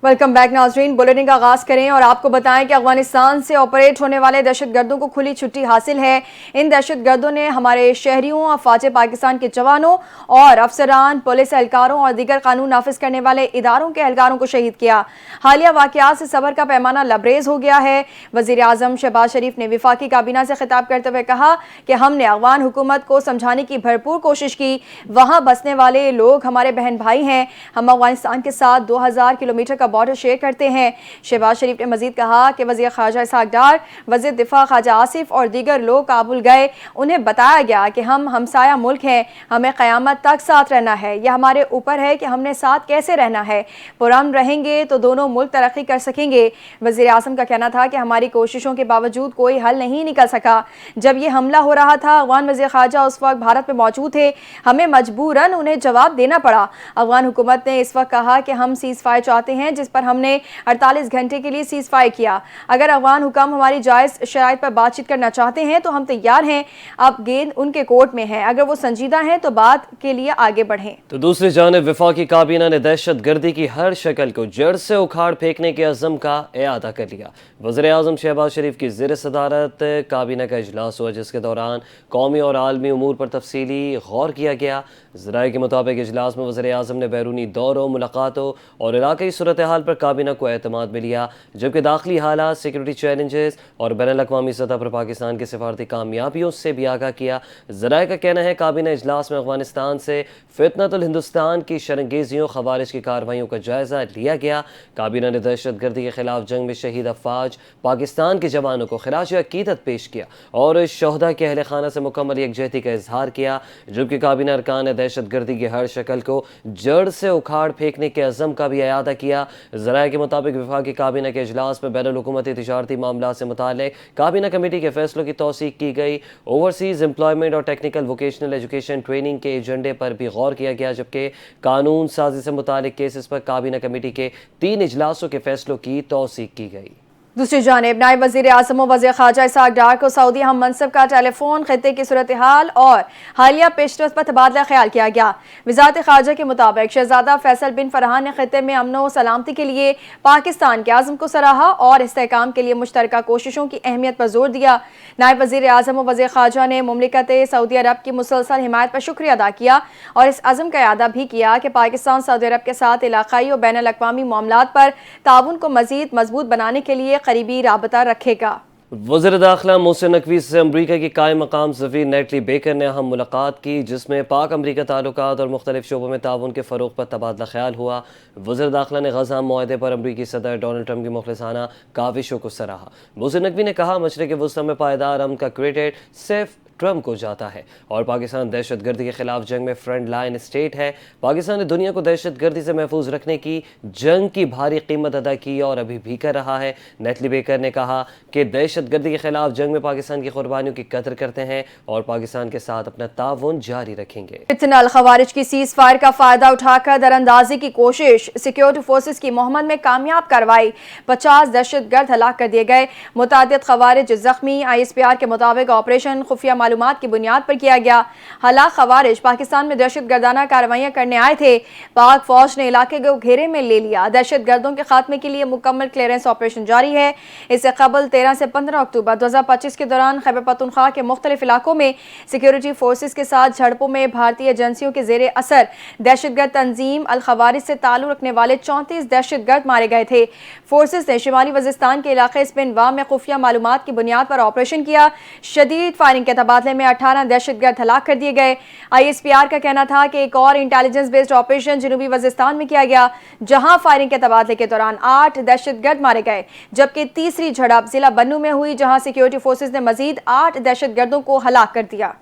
Welcome back ناظرین، bulletin کا آغاز کریں اور آپ کو بتائیں کہ افغانستان سے آپریٹ ہونے والے دہشت گردوں کو کھلی چھٹی حاصل ہے۔ ان دہشت گردوں نے ہمارے شہریوں، افواج پاکستان کے جوانوں اور افسران، پولیس اہلکاروں اور دیگر قانون نافذ کرنے والے اداروں کے اہلکاروں کو شہید کیا۔ حالیہ واقعات سے صبر کا پیمانہ لبریز ہو گیا ہے۔ وزیر اعظم شہباز شریف نے وفاقی کابینہ سے خطاب کرتے ہوئے کہا کہ ہم نے افغان حکومت کو سمجھانے کی بھرپور کوشش کی، وہاں بسنے والے لوگ ہمارے بہن بھائی ہیں، ہم افغانستان کے ساتھ 2000 کلومیٹر کا بارڈر شیئر کرتے ہیں۔ شہباز شریف نے مزید کہا کہ وزیر خارجہ اسحاق ڈار، وزیر دفاع خواجہ آصف اور دیگر لوگ کابل گئے، انہیں بتایا گیا کہ ہم ہمسایہ ملک ہیں، ہمیں قیامت تک ساتھ رہنا ہے، یہ ہمارے اوپر ہے کہ ہم نے ساتھ کیسے رہنا ہے، پرامن رہیں گے تو دونوں ملک ترقی کر سکیں گے۔ وزیر اعظم کا کہنا تھا کہ ہماری کوششوں کے باوجود کوئی حل نہیں نکل سکا۔ جب یہ حملہ ہو رہا تھا، افغان وزیر خارجہ اس وقت بھارت میں موجود تھے، ہمیں مجبوراً انہیں جواب دینا پڑا۔ افغان حکومت نے اس وقت کہا کہ ہم سیز فائر چاہتے ہیں، جس پر ہم نے 48 گھنٹے کے لیے سیز فائر کیا۔ اگر افغان حکام ہماری جائز شرائط پر بات چیت کرنا چاہتے ہیں تو ہم تیار ہیں، اب گیند ان کے کورٹ میں ہے، اگر وہ سنجیدہ ہیں تو بات کے لیے آگے بڑھیں۔ تو دوسری جانب وفاقی کابینہ نے دہشت گردی کی ہر شکل کو جڑ سے اکھاڑ پھینکنے کے عزم کا اعادہ کر لیا۔ وزیر اعظم شہباز شریف کی زیر صدارت کابینہ کا اجلاس ہوا، جس کے دوران قومی اور عالمی امور پر تفصیلی غور کیا گیا۔ ذرائع کے مطابق اجلاس میں وزیر اعظم نے بیرونی دوروں، ملاقاتوں اور علاقائی صورتحال پر کابینہ کو اعتماد میں لیا، جبکہ داخلی حالات، سیکورٹی چیلنجز اور بین الاقوامی سطح پر پاکستان کی سفارتی کامیابیوں سے بھی آگاہ کیا۔ ذرائع کا کہنا ہے کابینہ اجلاس میں افغانستان سے فتنۃ الہندوستان کی شرنگیزیوں، خوارج کی کارروائیوں کا جائزہ لیا گیا۔ کابینہ نے دہشت گردی کے خلاف جنگ میں شہید افواج پاکستان کے جوانوں کو خراج عقیدت پیش کیا اور شہداء کے اہل خانہ سے مکمل یکجہتی کا اظہار کیا، جبکہ کابینہ ارکان نے دہشت گردی کی ہر شکل کو جڑ سے اکھاڑ پھینکنے کے عزم کا بھی اعادہ کیا۔ ذرائع کے مطابق وفاقی کابینہ کے اجلاس میں بین الحکومتی تجارتی معاملات سے متعلق کابینہ کمیٹی کے فیصلوں کی توثیق کی گئی۔ اوورسیز امپلائمنٹ اور ٹیکنیکل ووکیشنل ایجوکیشن ٹریننگ کے ایجنڈے پر بھی غور کیا گیا، جبکہ قانون سازی سے متعلق کیسز پر کابینہ کمیٹی کے 3 اجلاسوں کے فیصلوں کی توثیق کی گئی۔ دوسری جانب نائب وزیر اعظم و وزیر خارجہ اسحاق ڈار کو سعودی ہم منصب کا ٹیلی فون خطے کی صورتحال اور حالیہ پیش رفت پر تبادلہ خیال کیا گیا۔ وزارت خارجہ کے مطابق شہزادہ فیصل بن فرحان نے خطے میں امن و سلامتی کے لیے پاکستان کے عزم کو سراہا اور استحکام کے لیے مشترکہ کوششوں کی اہمیت پر زور دیا۔ نائب وزیر اعظم و وزیر خارجہ نے مملکت سعودی عرب کی مسلسل حمایت پر شکریہ ادا کیا اور اس عزم کا اعادہ بھی کیا کہ پاکستان سعودی عرب کے ساتھ علاقائی اور بین الاقوامی معاملات پر تعاون کو مزید مضبوط بنانے کے لیے قریبی رابطہ رکھے گا۔ وزیر داخلہ محسن نقوی سے امریکہ کی قائم مقام سفیر نیٹلی بیکر نے اہم ملاقات کی، جس میں پاک امریکہ تعلقات اور مختلف شعبوں میں تعاون کے فروغ پر تبادلہ خیال ہوا۔ وزیر داخلہ نے غزہ معاہدے پر امریکی صدر ڈونلڈ ٹرمپ کی مخلصانہ کاوشوں کو سراہا۔ محسن نقوی نے کہا مشرق وسطی میں پائیدار امن کا کریڈٹ صرف ٹرمپ کو جاتا ہے اور پاکستان دہشت گردی کے خلاف جنگ میں فرنٹ لائن اسٹیٹ ہے۔ پاکستان نے دنیا کو دہشت گردی سے محفوظ رکھنے کی جنگ کی بھاری قیمت ادا کی اور ابھی بھی کر رہا ہے۔ نیٹلی بیکر نے کہا کہ دہشت گردی کے خلاف جنگ میں پاکستان کی قربانیوں کی قدر کرتے ہیں اور پاکستان کے ساتھ اپنا تعاون جاری رکھیں گے۔ فتنہ الخوارج کی سیز فائر کا فائدہ اٹھا کر دراندازی کی کوشش، سیکیورٹی فورسز کی مہمت میں کامیاب کارروائی، 50 دہشت گرد ہلاک کر دیے گئے، متعدد خوارج زخمی۔ ISPR کے مطابق آپریشن خفیہ معلومات کی بنیاد پر کیا گیا۔ ہلاک خوارج پاکستان میں دہشت گردانہ کارروائیاں کرنے آئے تھے۔ پاک فوج نے علاقے کو گھیرے میں لے لیا۔ دہشت گردوں کے خاتمے کے لیے مکمل کلیئرنس آپریشن جاری ہے۔ اس سے قبل 13 سے 15 اکتوبر 2025 کے دوران خیبر پختونخوا کے مختلف علاقوں میں سیکیورٹی فورسز کے ساتھ جھڑپوں میں بھارتی ایجنسیوں کے زیر اثر دہشت گرد تنظیم الخوارج سے تعلق رکھنے والے 34 دہشت گرد مارے گئے تھے۔ فورسز نے شمالی وزیرستان کے علاقے اسپن واہ میں خفیہ معلومات کی بنیاد پر آپریشن کیا۔ شدید فائرنگ کے تبادلے میں 18 دہشت گرد ہلاک کر دیے گئے۔ ISPR کا کہنا تھا کہ ایک اور انٹیلیجنس بیسڈ آپریشن جنوبی وزیرستان میں کیا گیا، جہاں فائرنگ کے تبادلے کے دوران 8 دہشت گرد مارے گئے، جبکہ تیسری جھڑپ ضلع بنو میں ہوئی، جہاں سیکیورٹی فورسز نے مزید 8 دہشت گردوں کو ہلاک کر دیا۔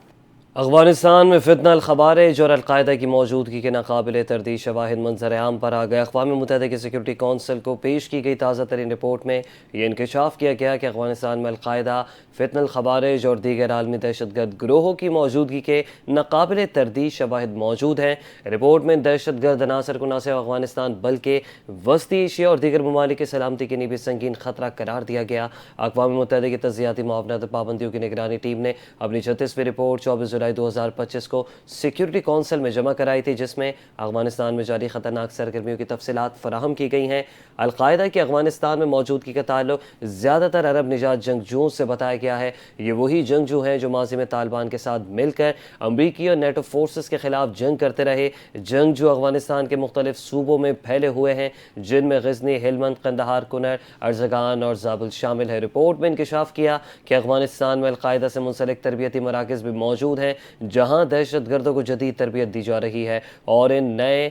افغانستان میں فتنہ الخوارج اور القاعدہ کی موجودگی کے ناقابل تردید شواہد منظر عام پر آ گئے۔ اقوام متحدہ کی سیکورٹی کونسل کو پیش کی گئی تازہ ترین رپورٹ میں یہ انکشاف کیا گیا کہ افغانستان میں القاعدہ، فتنہ الخوارج اور دیگر عالمی دہشت گرد گروہوں کی موجودگی کے ناقابل تردید شواہد موجود ہیں۔ رپورٹ میں دہشت گرد عناصر کو نہ صرف افغانستان بلکہ وسطی ایشیا اور دیگر ممالک کی سلامتی کے لیے بھی سنگین خطرہ قرار دیا گیا۔ اقوام متحدہ کی تجزیاتی معاونت پابندیوں کی نگرانی ٹیم نے اپنی 36ویں رپورٹ 24 جولائی 2025 کو سیکیورٹی کونسل میں جمع کرائی تھی، جس میں افغانستان میں جاری خطرناک سرگرمیوں کی تفصیلات فراہم کی گئی ہیں۔ القاعدہ کی افغانستان میں موجودگی کا تعلق زیادہ تر عرب نژاد جنگجوؤں سے بتایا گیا ہے۔ یہ وہی جنگجو ہیں جو ماضی میں طالبان کے ساتھ مل کر امریکی اور نیٹو فورسز کے خلاف جنگ کرتے رہے۔ جنگجو افغانستان کے مختلف صوبوں میں پھیلے ہوئے ہیں، جن میں غزنی، ہلمند، قندھار، کنر، ارزگان اور زابل شامل ہے۔ رپورٹ میں انکشاف کیا کہ افغانستان میں القاعدہ سے منسلک تربیتی مراکز بھی موجود ہیں، جہاں دہشت گردوں کو جدید تربیت دی جا رہی ہے، اور ان نئے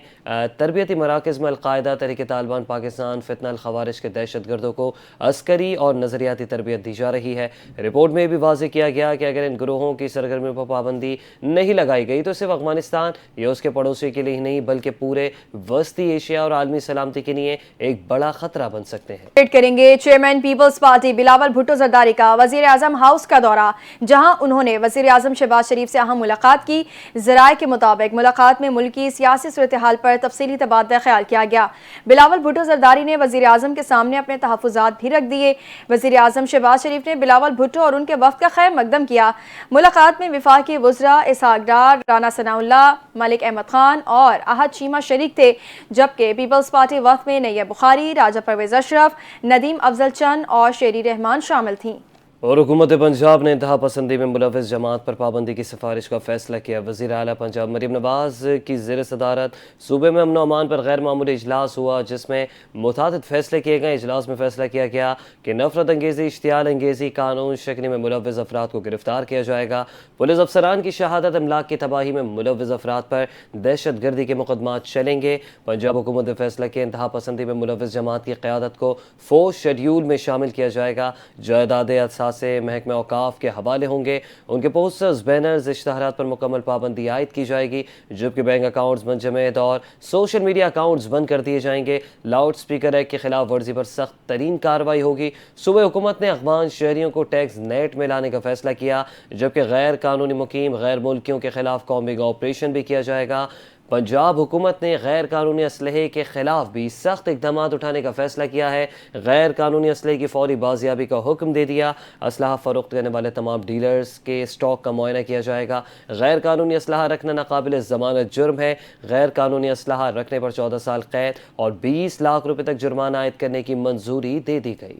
تربیتی مراکز میں القاعدہ، تحریک طالبان پاکستان، فتنہ الخوارج کے دہشت گردوں کو عسکری اور نظریاتی تربیت دی جا رہی ہے۔ رپورٹ میں بھی واضح کیا گیا کہ اگر ان گروہوں کی سرگرمیوں پر پابندی نہیں لگائی گئی تو صرف افغانستان یا اس کے پڑوسی کے لیے ہی نہیں بلکہ پورے وسطی ایشیا اور عالمی سلامتی کے لیے ایک بڑا خطرہ بن سکتے ہیں۔ کریں گے چیئرمین پیپلز پارٹی بلاول بھٹو زرداری کا وزیر اعظم ہاؤس کا دورہ، جہاں انہوں نے وزیر اعظم شہباز شریف سے اہم ملاقات کی۔ ذرائع کے مطابق ملاقات میں ملکی سیاسی صورتحال پر تفصیلی تبادلہ خیال کیا گیا۔ بلاول بھٹو زرداری نے وزیر اعظم کے سامنے اپنے تحفظات بھی رکھ دیے۔ وزیر اعظم شہباز شریف نے بلاول بھٹو اور ان کے وفد کا خیر مقدم کیا۔ ملاقات میں وفاقی وزراء اسحاق ڈار، رانا ثناء اللہ، ملک احمد خان اور احد چیمہ شریک تھے، جبکہ پیپلز پارٹی وفد میں نیب بخاری، راجہ پرویز اشرف، ندیم افضل چند اور شیری رحمان شامل تھیں۔ اور حکومت پنجاب نے انتہا پسندی میں ملوث جماعت پر پابندی کی سفارش کا فیصلہ کیا۔ وزیر اعلیٰ پنجاب مریم نواز کی زیر صدارت صوبے میں امن و امان پر غیر معمولی اجلاس ہوا، جس میں متعدد فیصلے کیے گئے۔ اجلاس میں فیصلہ کیا گیا کہ نفرت انگیزی، اشتعال انگیزی، قانون شکنی میں ملوث افراد کو گرفتار کیا جائے گا۔ پولیس افسران کی شہادت، املاک کی تباہی میں ملوث افراد پر دہشت گردی کے مقدمات چلیں گے۔ پنجاب حکومت نے فیصلہ کیا انتہا پسندی میں ملوث جماعت کی قیادت کو فورس شیڈیول میں شامل کیا جائے گا۔ جائیداد سے محکمہ اوقاف کے حوالے ہوں گے۔ ان کے پوسٹرز، بینرز، اشتہارات پر مکمل پابندی عائد کی جائے گی، جبکہ بینک اکاؤنٹس منجمد اور سوشل میڈیا اکاؤنٹس بند کر دیے جائیں گے۔ لاؤڈ سپیکر ایکٹ کی خلاف ورزی پر سخت ترین کارروائی ہوگی۔ صوبہ حکومت نے افغان شہریوں کو ٹیکس نیٹ میں لانے کا فیصلہ کیا، جبکہ غیر قانونی مقیم غیر ملکیوں کے خلاف کامبنگ آپریشن بھی کیا جائے گا۔ پنجاب حکومت نے غیر قانونی اسلحے کے خلاف بھی سخت اقدامات اٹھانے کا فیصلہ کیا ہے۔ غیر قانونی اسلحے کی فوری بازیابی کا حکم دے دیا۔ اسلحہ فروخت کرنے والے تمام ڈیلرز کے اسٹاک کا معائنہ کیا جائے گا۔ غیر قانونی اسلحہ رکھنا ناقابل ضمانت جرم ہے۔ غیر قانونی اسلحہ رکھنے پر 14 سال قید اور 20 لاکھ روپے تک جرمانہ عائد کرنے کی منظوری دے دی گئی۔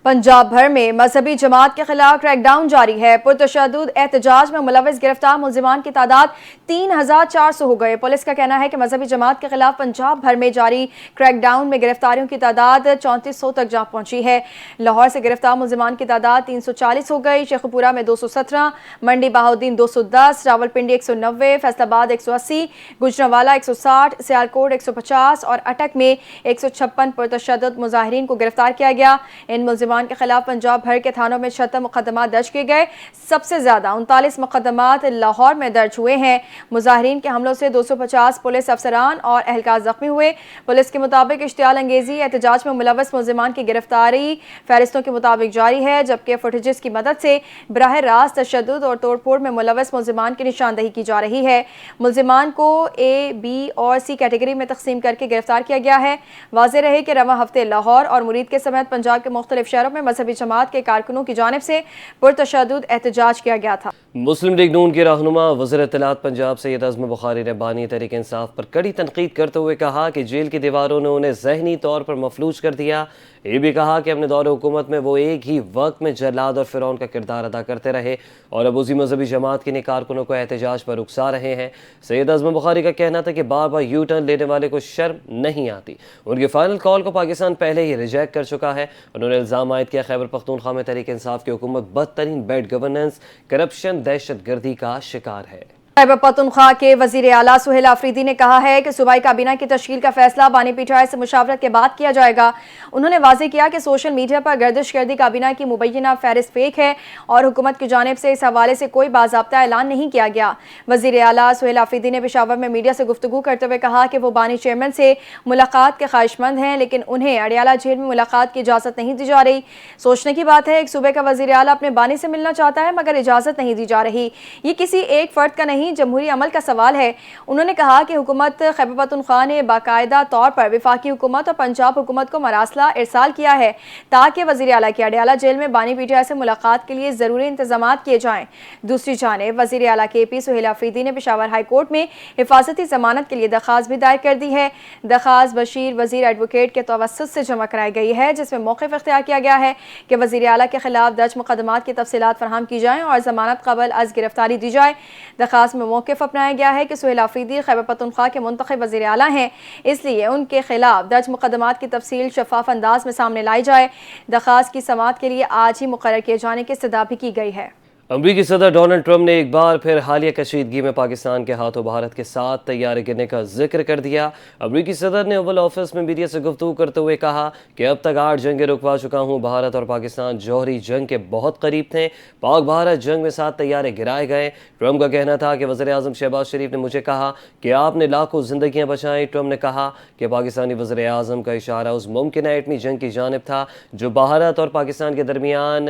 پنجاب بھر میں مذہبی جماعت کے خلاف کریک ڈاؤن جاری ہے۔ پرتشدد احتجاج میں ملوث گرفتار ملزمان کی تعداد 3400 ہو گئے۔ پولیس کا کہنا ہے کہ مذہبی جماعت کے خلاف پنجاب بھر میں جاری کریک ڈاؤن میں گرفتاریوں کی تعداد 3400 تک جا پہنچی ہے۔ لاہور سے گرفتار ملزمان کی تعداد 340 ہو گئی۔ شیخو پورہ میں 217، منڈی بہاؤدین 210، راولپنڈی 190، فیصل آباد 180، گجرانوالہ 160، سیالکوٹ 150 اور اٹک میں 156 پرتشدد مظاہرین کو گرفتار کیا گیا۔ ان ملزمان کے خلاف پنجاب بھر کے تھانوں میں 76 مقدمات درج کیے گئے۔ سب سے زیادہ 39 مقدمات لاہور میں درج ہوئے ہیں۔ مظاہرین کے حملوں سے 250 پولیس افسران اور اہلکار زخمی ہوئے۔ پولیس کے مطابق اشتعال انگیزی احتجاج میں ملوث ملزمان کی گرفتاری فہرستوں کے مطابق جاری ہے، جبکہ فوٹیجز کی مدد سے براہ راست تشدد اور توڑ پھوڑ میں ملوث ملزمان کی نشاندہی کی جا رہی ہے۔ ملزمان کو اے، بی اور سی کیٹیگری میں تقسیم کر کے گرفتار کیا گیا ہے۔ واضح رہے کہ رواں ہفتے لاہور اور مرید کے سمیت پنجاب کے مختلف شہروں میں مذہبی جماعت کے کارکنوں کی جانب سے پرتشدد احتجاج کیا گیا تھا۔ مسلم لیگ نون کے رہنما وزیر اطلاعات پنجاب سید اعظم بخاری نے بانی تحریک انصاف پر کڑی تنقید کرتے ہوئے کہا کہ جیل کی دیواروں نے انہیں ذہنی طور پر مفلوج کر دیا۔ یہ بھی کہا کہ اپنے دور حکومت میں وہ ایک ہی وقت میں جلاد اور فرعون کا کردار ادا کرتے رہے اور اب اسی مذہبی جماعت کے کارکنوں کو احتجاج پر اکسا رہے ہیں۔ سید اعظم بخاری کا کہنا تھا کہ بار بار یو ٹرن لینے والے کو شرم نہیں آتی۔ ان کی فائنل کال کو پاکستان پہلے ہی ریجیکٹ کر چکا ہے۔ انہوں نے الزام عائد کیا خیبر پختونخوا میں تحریک انصاف کی حکومت بدترین بیڈ گورننس، کرپشن، دہشت گردی کا شکار ہے۔ خیبر پختونخوا کے وزیر اعلیٰ سہیل آفریدی نے کہا ہے کہ صوبائی کابینہ کی تشکیل کا فیصلہ بانی پی ٹی آئی سے مشاورت کے بعد کیا جائے گا۔ انہوں نے واضح کیا کہ سوشل میڈیا پر گردش گردی کابینہ کی مبینہ فہرست فیک ہے اور حکومت کی جانب سے اس حوالے سے کوئی باضابطہ اعلان نہیں کیا گیا۔ وزیر اعلیٰ سہیل آفریدی نے پشاور میں میڈیا سے گفتگو کرتے ہوئے کہا کہ وہ بانی چیئرمین سے ملاقات کے خواہش مند ہیں، لیکن انہیں اڈیالہ جیل میں ملاقات کی اجازت نہیں دی جا رہی۔ سوچنے کی بات ہے، ایک صوبے کا وزیر اعلیٰ اپنے بانی سے ملنا چاہتا ہے مگر اجازت نہیں دی جا رہی۔ یہ کسی ایک فرد کا نہیں نہیں جمہوری عمل کا سوال ہے۔ انہوں نے کہا کہ حکومت خیبر پختونخوا نے باقاعدہ طور پر وفاقی حکومت اور پنجاب حکومت کو مراسلہ ارسال کیا ہے تاکہ وزیر اعلیٰ کی اڈیالہ جیل میں بانی پی ٹی آئی سے ملاقات کے لیے ضروری انتظامات کیے جائیں۔ دوسری جانب وزیر اعلیٰ کے پی سہیل آفریدی نے پشاور ہائی کورٹ میں حفاظتی ضمانت کے لیے درخواست بھی دائر کر دی ہے۔ درخواست بشیر وزیر ایڈوکیٹ کے توسط سے جمع کرائی گئی ہے، جس میں موقف اختیار کیا گیا ہے کہ وزیر اعلیٰ کے خلاف درج مقدمات کی تفصیلات فراہم کی جائیں اور ضمانت قبل از گرفتاری دی جائے۔ درخواست میں موقف اپنایا گیا ہے کہ سہیل آفریدی خیبر پختونخوا کے منتخب وزیر اعلیٰ ہیں، اس لیے ان کے خلاف درج مقدمات کی تفصیل شفاف انداز میں سامنے لائی جائے۔ درخواست کی سماعت کے لیے آج ہی مقرر کیے جانے کی استدعا بھی کی گئی ہے۔ امریکی صدر ڈونلڈ ٹرمپ نے ایک بار پھر حالیہ کشیدگی میں پاکستان کے ہاتھوں بھارت کے 7 طیارے گرنے کا ذکر کر دیا۔ امریکی صدر نے اوول آفس میں میڈیا سے گفتگو کرتے ہوئے کہا کہ اب تک 8 جنگیں رکوا چکا ہوں۔ بھارت اور پاکستان جوہری جنگ کے بہت قریب تھے۔ پاک بھارت جنگ میں 7 طیارے گرائے گئے۔ ٹرمپ کا کہنا تھا کہ وزیر اعظم شہباز شریف نے مجھے کہا کہ آپ نے لاکھوں زندگیاں بچائیں۔ ٹرمپ نے کہا کہ پاکستانی وزیر اعظم کا اشارہ اس ممکنہ ایٹمی جنگ کی جانب تھا جو بھارت اور پاکستان کے درمیان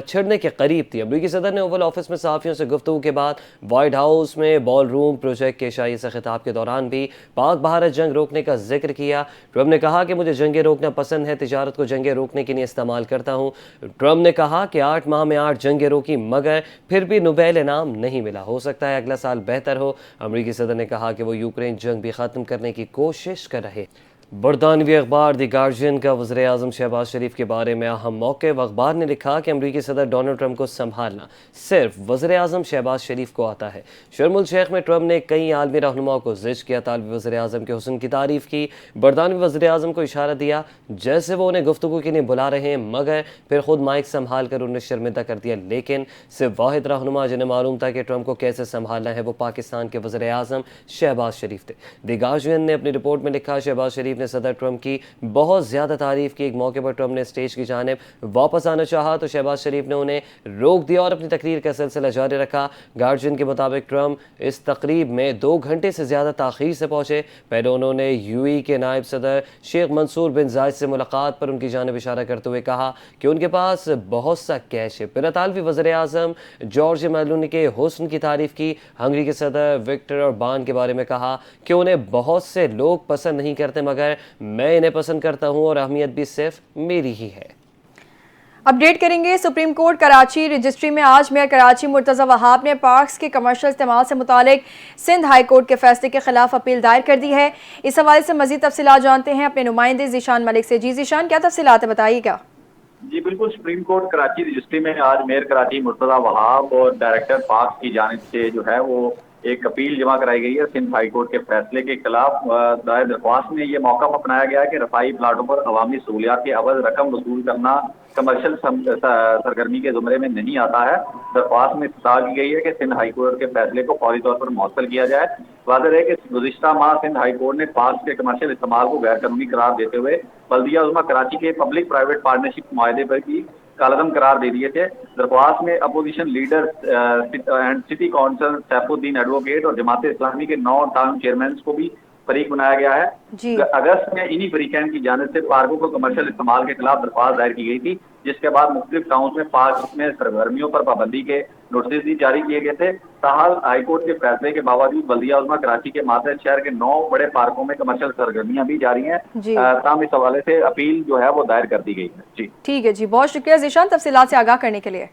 چھڑنے کے قریب تھی۔ امریکی صدر نے اوول آفس میں صحافیوں سے گفتگو کے بعد وائٹ ہاؤس میں بال روم پروجیکٹ کے اشاعیے سے خطاب کے دوران بھی پاک بھارت جنگ روکنے کا ذکر کیا۔ ٹرمپ نے کہا کہ مجھے جنگیں روکنا پسند ہے، تجارت کو جنگیں روکنے کے لیے استعمال کرتا ہوں۔ ٹرمپ نے کہا کہ 8 ماہ میں 8 جنگیں روکی مگر پھر بھی نوبیل انعام نہیں ملا، ہو سکتا ہے اگلا سال بہتر ہو۔ امریکی صدر نے کہا کہ وہ یوکرین جنگ بھی ختم کرنے کی کوشش کر رہے۔ برطانوی اخبار دی گارجین کا وزیر اعظم شہباز شریف کے بارے میں اہم موقف۔ اخبار نے لکھا کہ امریکی صدر ڈونلڈ ٹرمپ کو سنبھالنا صرف وزیر اعظم شہباز شریف کو آتا ہے۔ شرم الشیخ میں ٹرمپ نے کئی عالمی رہنماؤں کو زج کیا، طالبی وزیر اعظم کے حسن کی تعریف کی، برطانوی وزیر اعظم کو اشارہ دیا جیسے وہ انہیں گفتگو کے لیے بلا رہے ہیں، مگر پھر خود مائک سنبھال کر انہیں شرمندہ کر دیا۔ لیکن صرف واحد رہنما جنہیں معلوم تھا کہ ٹرمپ کو کیسے سنبھالنا ہے وہ پاکستان کے وزیر اعظم شہباز شریف تھے۔ دی گارجین نے اپنی رپورٹ میں لکھا شہباز شریف نے صدر ٹرمپ کی بہت زیادہ تعریف کی۔ ایک موقع پر ٹرمپ نے اسٹیج کی جانب واپس آنا چاہا تو شہباز شریف نے انہیں روک دیا اور اپنی تقریر کا سلسلہ جاری رکھا۔ گارجین کے مطابق ٹرمپ اس تقریب میں 2 گھنٹے سے زیادہ تاخیر سے پہنچے۔ پہلے انہوں نے UAE کے نائب صدر شیخ منصور بن زاید سے ملاقات پر ان کی جانب اشارہ کرتے ہوئے کہا کہ ان کے پاس بہت سا کیش ہے۔ پھر اطالوی وزیر اعظم جارج میلونی کے حسن کی تعریف کی۔ ہنگری کے صدر وکٹر اوربان کے بارے میں کہا کہ انہیں بہت سے لوگ پسند نہیں کرتے مگر میں انہیں پسند کرتا ہوں اور اہمیت بھی صرف میری ہی ہے۔ اپڈیٹ کریں گے سپریم کورٹ کراچی رجسٹری میں آج میئر کراچی مرتضی وہاب نے پارکس کے کمرشل استعمال سے متعلق سندھ ہائی کورٹ کے فیصلے کے خلاف اپیل دائر کر دی ہے۔ اس حوالے سے مزید تفصیلات جانتے ہیں اپنے نمائندے ذیشان ملک سے۔ جی ذیشان، کیا تفصیلات ہے، بتائیے گا۔ جی بالکل، سپریم کورٹ کراچی رجسٹری میں آج میئر کراچی مرتضی وہاب اور ڈائریکٹر پارکس کی جانب سے جو ہے وہ ایک اپیل جمع کرائی گئی ہے سندھ ہائی کورٹ کے فیصلے کے خلاف۔ دائر درخواست میں یہ موقف اپنایا گیا ہے کہ رفائی پلاٹوں پر عوامی سہولیات کے عوض رقم وصول کرنا کمرشل سرگرمی کے زمرے میں نہیں آتا ہے۔ درخواست میں استدعا کی گئی ہے کہ سندھ ہائی کورٹ کے فیصلے کو فوری طور پر معطل کیا جائے۔ واضح ہے کہ گزشتہ ماہ سندھ ہائی کورٹ نے پارکس کے کمرشل استعمال کو غیر قانونی قرار دیتے ہوئے بلدیہ عظمیٰ کراچی کے پبلک پرائیویٹ پارٹنرشپ معاہدے پر بھی کالعدم قرار دے دیے تھے۔ درخواست میں opposition leader and city council Saifuddin advocate اور جماعت اسلامی کے 9 ٹاؤن چیئرمینز کو بھی فریق بنایا گیا ہے۔ اگست میں انہی فریقین کی جانب سے پارکوں کو کمرشل استعمال کے خلاف درخواست دائر کی گئی تھی، جس کے بعد مختلف ٹاؤنز میں پارکس میں سرگرمیوں پر پابندی کے نوٹسز بھی جاری کیے گئے تھے۔ تاحال ہائی کورٹ کے فیصلے کے باوجود بلدیہ عظمیٰ کراچی کے ماتحت شہر کے 9 بڑے پارکوں میں کمرشل سرگرمیاں بھی جاری ہیں۔ تاہم اس حوالے سے اپیل جو ہے وہ دائر کر دی گئی ہے۔ جی ٹھیک ہے، جی بہت شکریہ ذیشان تفصیلات سے آگاہ کرنے کے لیے۔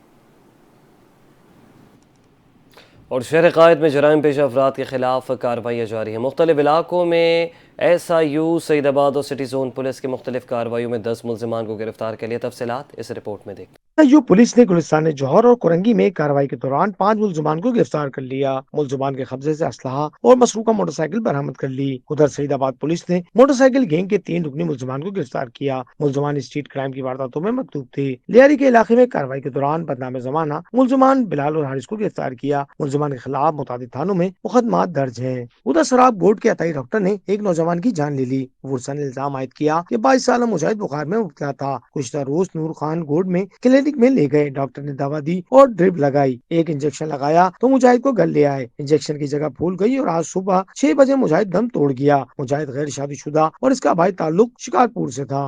اور شہر قائد میں جرائم پیشہ افراد کے خلاف کارروائیاں جاری ہیں۔ مختلف علاقوں میں SIU سعید آباد اور سٹی زون پولیس کی مختلف کارروائیوں میں 10 ملزمان کو گرفتار کر لیا۔ تفصیلات اس رپورٹ میں دیکھیں۔ SIU پولیس نے گلستان جوہر اور کورنگی میں کارروائی کے دوران 5 ملزمان کو گرفتار کر لیا۔ ملزمان کے قبضے سے اسلحہ اور مسروقہ موٹر سائیکل برآمد کر لی۔ ادھر سعید آباد پولیس نے موٹر سائیکل گینگ کے 3 رکنی ملزمان کو گرفتار کیا۔ ملزمان اسٹریٹ کرائم کی وارداتوں میں مطلوب تھے۔ لیاری کے علاقے میں کارروائی کے دوران بدنام زمانہ ملزمان بلال اور حارث کو گرفتار کیا۔ ملزمان کے خلاف متعدد تھانوں میں مقدمات درج ہیں۔ ادھر سراب بورڈ کے عطائی ڈاکٹر نے ایک نوجوان کی جان لے لی۔ ورثہ نے الزام عائد کیا کہ 22 سالہ مجاہد بخار میں مبتلا تھا۔ گزشتہ روز نور خان گوڈ میں کلینک میں لے گئے، ڈاکٹر نے دوا دی اور ڈرپ لگائی۔ ایک انجیکشن لگایا تو مجاہد کو گل لے آئے، انجیکشن کی جگہ پھول گئی اور آج صبح 6 بجے مجاہد دم توڑ گیا۔ مجاہد غیر شادی شدہ اور اس کا بھائی تعلق شکارپور سے تھا۔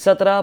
17